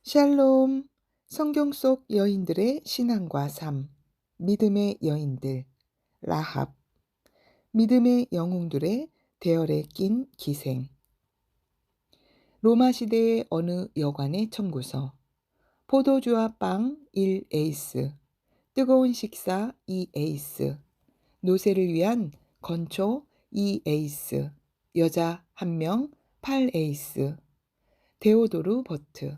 샬롬. 성경 속 여인들의 신앙과 삶. 믿음의 여인들. 라합. 믿음의 영웅들의 대열에 낀 기생. 로마 시대의 어느 여관의 청구서. 포도주와 빵 1에이스. 뜨거운 식사 2에이스. 노새를 위한 건초 2에이스. 여자 1명 8에이스. 데오도르 버트.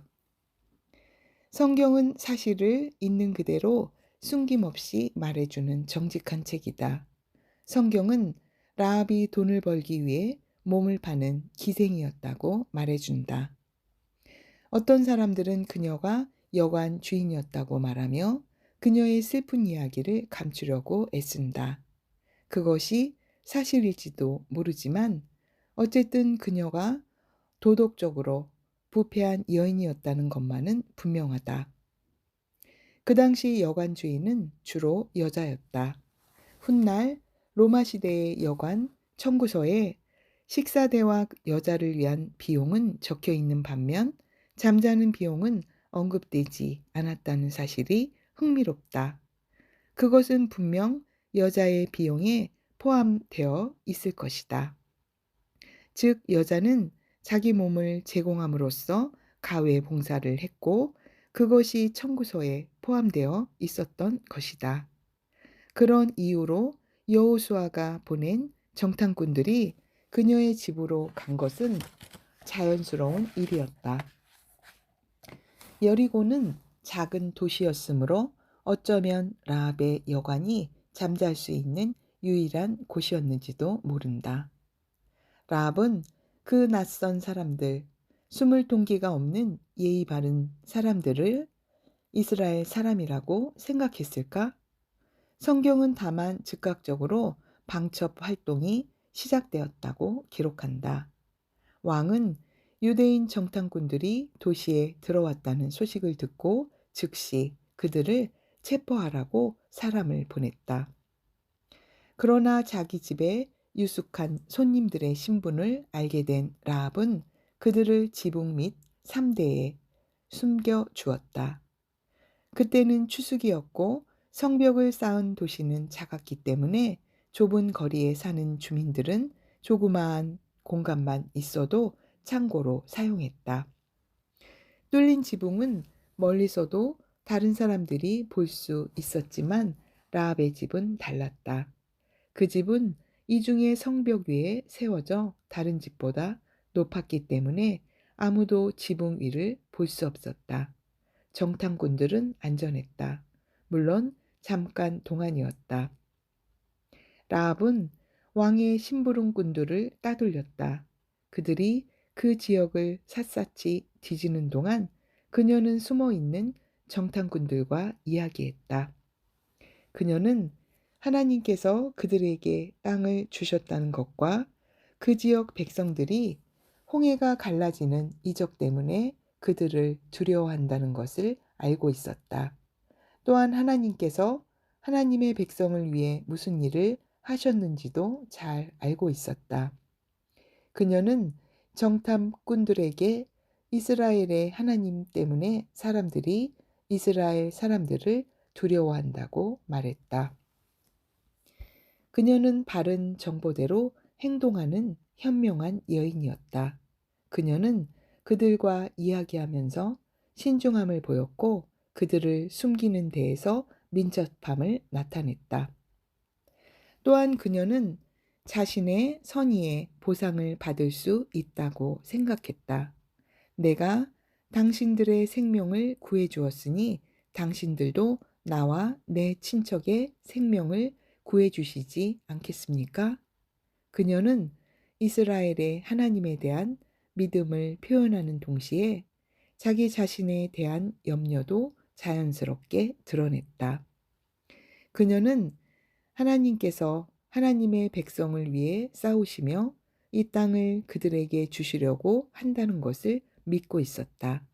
성경은 사실을 있는 그대로 숨김없이 말해주는 정직한 책이다. 성경은 라합이 돈을 벌기 위해 몸을 파는 기생이었다고 말해준다. 어떤 사람들은 그녀가 여관 주인이었다고 말하며 그녀의 슬픈 이야기를 감추려고 애쓴다. 그것이 사실일지도 모르지만 어쨌든 그녀가 도덕적으로 부패한 여인이었다는 것만은 분명하다. 그 당시 여관 주인은 주로 여자였다. 훗날 로마 시대의 여관 청구서에 식사대와 여자를 위한 비용은 적혀 있는 반면 잠자는 비용은 언급되지 않았다는 사실이 흥미롭다. 그것은 분명 여자의 비용에 포함되어 있을 것이다. 즉 여자는 자기 몸을 제공함으로써 가외 봉사를 했고 그것이 청구서에 포함되어 있었던 것이다. 그런 이유로 여호수아가 보낸 정탐꾼들이 그녀의 집으로 간 것은 자연스러운 일이었다. 여리고는 작은 도시였으므로 어쩌면 라합의 여관이 잠잘 수 있는 유일한 곳이었는지도 모른다. 라합은 그 낯선 사람들, 숨을 동기가 없는 예의 바른 사람들을 이스라엘 사람이라고 생각했을까? 성경은 다만 즉각적으로 방첩 활동이 시작되었다고 기록한다. 왕은 유대인 정탐꾼들이 도시에 들어왔다는 소식을 듣고 즉시 그들을 체포하라고 사람을 보냈다. 그러나 자기 집에 유숙한 손님들의 신분을 알게 된 라합은 그들을 지붕 밑 3대에 숨겨 주었다. 그때는 추수기였고 성벽을 쌓은 도시는 작았기 때문에 좁은 거리에 사는 주민들은 조그마한 공간만 있어도 창고로 사용했다. 뚫린 지붕은 멀리서도 다른 사람들이 볼 수 있었지만 라합의 집은 달랐다. 그 집은 이중의 성벽 위에 세워져 다른 집보다 높았기 때문에 아무도 지붕 위를 볼 수 없었다. 정탐꾼들은 안전했다. 물론 잠깐 동안이었다. 라합은 왕의 심부름꾼들을 따돌렸다. 그들이 그 지역을 샅샅이 뒤지는 동안 그녀는 숨어 있는 정탐꾼들과 이야기했다. 그녀는 하나님께서 그들에게 땅을 주셨다는 것과 그 지역 백성들이 홍해가 갈라지는 이적 때문에 그들을 두려워한다는 것을 알고 있었다. 또한 하나님께서 하나님의 백성을 위해 무슨 일을 하셨는지도 잘 알고 있었다. 그녀는 정탐꾼들에게 이스라엘의 하나님 때문에 사람들이 이스라엘 사람들을 두려워한다고 말했다. 그녀는 바른 정보대로 행동하는 현명한 여인이었다. 그녀는 그들과 이야기하면서 신중함을 보였고 그들을 숨기는 데에서 민첩함을 나타냈다. 또한 그녀는 자신의 선의에 보상을 받을 수 있다고 생각했다. 내가 당신들의 생명을 구해주었으니 당신들도 나와 내 친척의 생명을 구해주시지 않겠습니까? 그녀는 이스라엘의 하나님에 대한 믿음을 표현하는 동시에 자기 자신에 대한 염려도 자연스럽게 드러냈다. 그녀는 하나님께서 하나님의 백성을 위해 싸우시며 이 땅을 그들에게 주시려고 한다는 것을 믿고 있었다.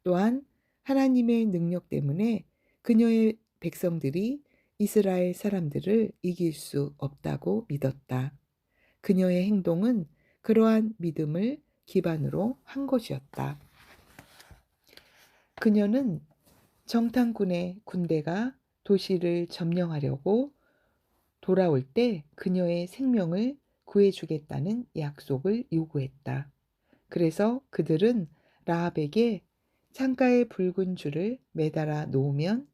또한 하나님의 능력 때문에 그녀의 백성들이 이스라엘 사람들을 이길 수 없다고 믿었다. 그녀의 행동은 그러한 믿음을 기반으로 한 것이었다. 그녀는 정탐꾼의 군대가 도시를 점령하려고 돌아올 때 그녀의 생명을 구해주겠다는 약속을 요구했다. 그래서 그들은 라합에게 창가에 붉은 줄을 매달아 놓으면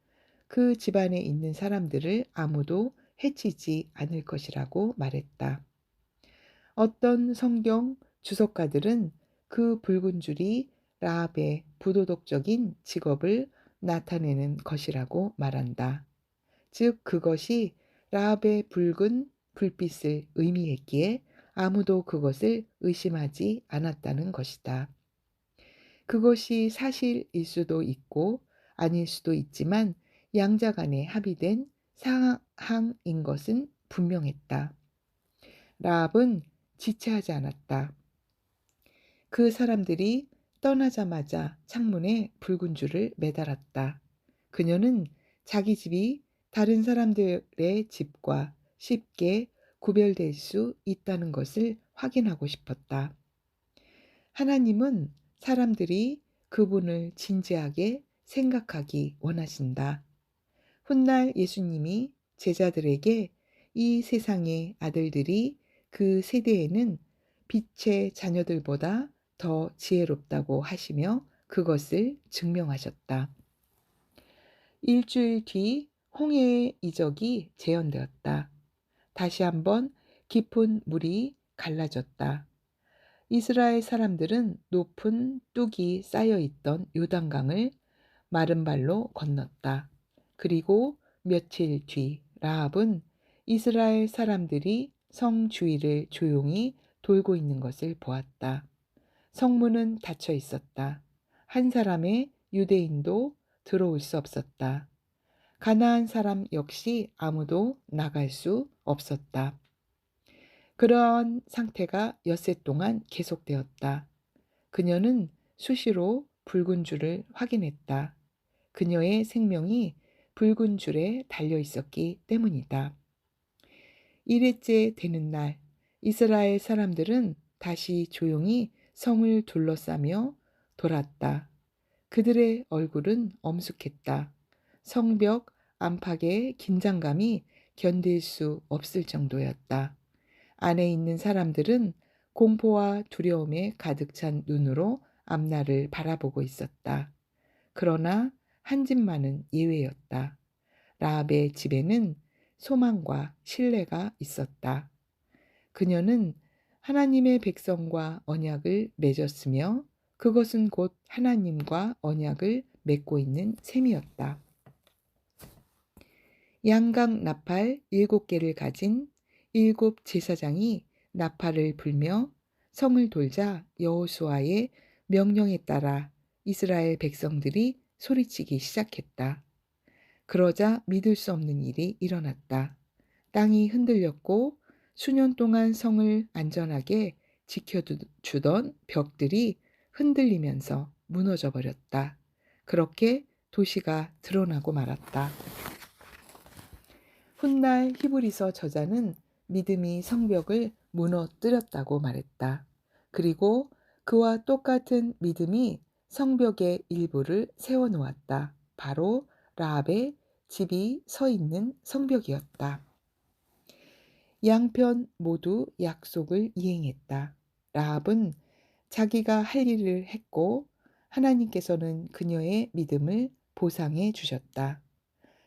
그 집안에 있는 사람들을 아무도 해치지 않을 것이라고 말했다. 어떤 성경 주석가들은 그 붉은 줄이 라합의 부도덕적인 직업을 나타내는 것이라고 말한다. 즉 그것이 라합의 붉은 불빛을 의미했기에 아무도 그것을 의심하지 않았다는 것이다. 그것이 사실일 수도 있고 아닐 수도 있지만 양자 간에 합의된 상황인 것은 분명했다. 라합은 지체하지 않았다. 그 사람들이 떠나자마자 창문에 붉은 줄을 매달았다. 그녀는 자기 집이 다른 사람들의 집과 쉽게 구별될 수 있다는 것을 확인하고 싶었다. 하나님은 사람들이 그분을 진지하게 생각하기 원하신다. 훗날 예수님이 제자들에게 이 세상의 아들들이 그 세대에는 빛의 자녀들보다 더 지혜롭다고 하시며 그것을 증명하셨다. 일주일 뒤 홍해의 이적이 재현되었다. 다시 한번 깊은 물이 갈라졌다. 이스라엘 사람들은 높은 뚝이 쌓여 있던 요단강을 마른 발로 건넜다. 그리고 며칠 뒤 라합은 이스라엘 사람들이 성 주위를 조용히 돌고 있는 것을 보았다. 성문은 닫혀 있었다. 한 사람의 유대인도 들어올 수 없었다. 가나안 사람 역시 아무도 나갈 수 없었다. 그러한 상태가 엿새 동안 계속되었다. 그녀는 수시로 붉은 줄을 확인했다. 그녀의 생명이 붉은 줄에 달려 있었기 때문이다. 1회째 되는 날, 이스라엘 사람들은 다시 조용히 성을 둘러싸며 돌았다. 그들의 얼굴은 엄숙했다. 성벽 안팎의 긴장감이 견딜 수 없을 정도였다. 안에 있는 사람들은 공포와 두려움에 가득 찬 눈으로 앞날을 바라보고 있었다. 그러나 한 집만은 예외였다. 라합의 집에는 소망과 신뢰가 있었다. 그녀는 하나님의 백성과 언약을 맺었으며 그것은 곧 하나님과 언약을 맺고 있는 셈이었다. 양각 나팔 7개를 가진 7 제사장이 나팔을 불며 성을 돌자 여호수아의 명령에 따라 이스라엘 백성들이 소리치기 시작했다. 그러자 믿을 수 없는 일이 일어났다. 땅이 흔들렸고 수년 동안 성을 안전하게 지켜주던 벽들이 흔들리면서 무너져 버렸다. 그렇게 도시가 드러나고 말았다. 훗날 히브리서 저자는 믿음이 성벽을 무너뜨렸다고 말했다. 그리고 그와 똑같은 믿음이 성벽의 일부를 세워놓았다. 바로 라합의 집이 서 있는 성벽이었다. 양편 모두 약속을 이행했다. 라합은 자기가 할 일을 했고 하나님께서는 그녀의 믿음을 보상해 주셨다.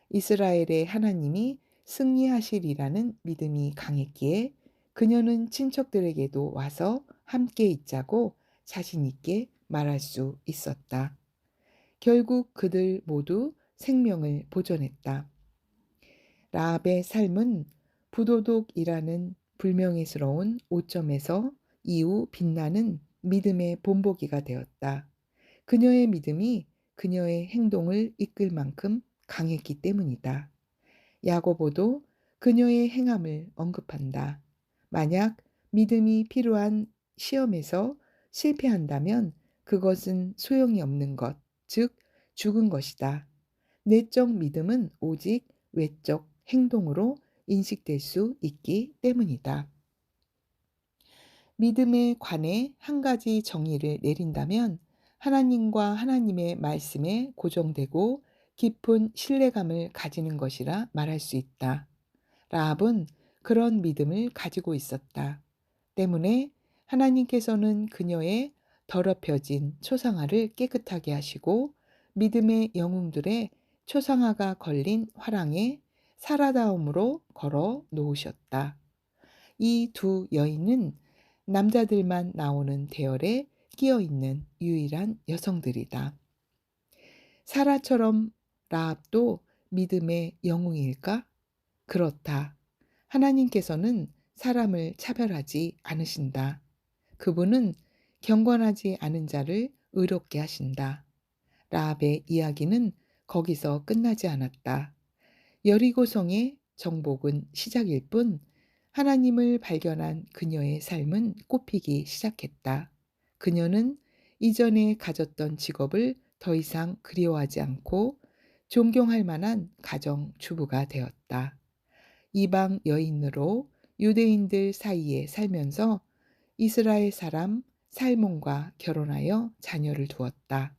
이스라엘의 하나님이 승리하시리라는 믿음이 강했기에 그녀는 친척들에게도 와서 함께 있자고 자신 있게 말할 수 있었다. 결국 그들 모두 생명을 보존했다. 라합의 삶은 부도덕이라는 불명예스러운 오점에서 이후 빛나는 믿음의 본보기가 되었다. 그녀의 믿음이 그녀의 행동을 이끌 만큼 강했기 때문이다. 야고보도 그녀의 행함을 언급한다. 만약 믿음이 필요한 시험에서 실패한다면 그것은 소용이 없는 것, 즉 죽은 것이다. 내적 믿음은 오직 외적 행동으로 인식될 수 있기 때문이다. 믿음에 관해 한 가지 정의를 내린다면 하나님과 하나님의 말씀에 고정되고 깊은 신뢰감을 가지는 것이라 말할 수 있다. 라합은 그런 믿음을 가지고 있었다. 때문에 하나님께서는 그녀의 더럽혀진 초상화를 깨끗하게 하시고 믿음의 영웅들의 초상화가 걸린 화랑에 살아다움으로 걸어 놓으셨다. 이 두 여인은 남자들만 나오는 대열에 끼어 있는 유일한 여성들이다. 사라처럼 라합도 믿음의 영웅일까? 그렇다. 하나님께서는 사람을 차별하지 않으신다. 그분은 경건하지 않은 자를 의롭게 하신다. 라합의 이야기는 거기서 끝나지 않았다. 여리고성의 정복은 시작일 뿐 하나님을 발견한 그녀의 삶은 꽃피기 시작했다. 그녀는 이전에 가졌던 직업을 더 이상 그리워하지 않고 존경할 만한 가정 주부가 되었다. 이방 여인으로 유대인들 사이에 살면서 이스라엘 사람 살몬과 결혼하여 자녀를 두었다.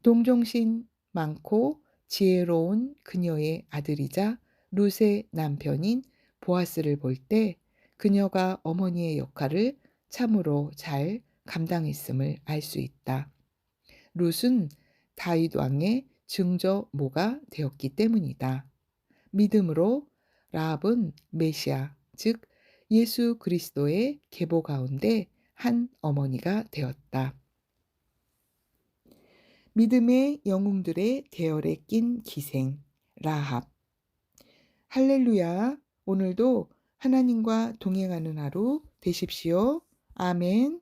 동정심 많고 지혜로운 그녀의 아들이자 룻의 남편인 보아스를 볼 때 그녀가 어머니의 역할을 참으로 잘 감당했음을 알 수 있다. 룻은 다윗 왕의 증조모가 되었기 때문이다. 믿음으로 라합은 메시아, 즉 예수 그리스도의 계보 가운데 한 어머니가 되었다. 믿음의 영웅들의 대열에 낀 기생 라합. 할렐루야. 오늘도 하나님과 동행하는 하루 되십시오. 아멘.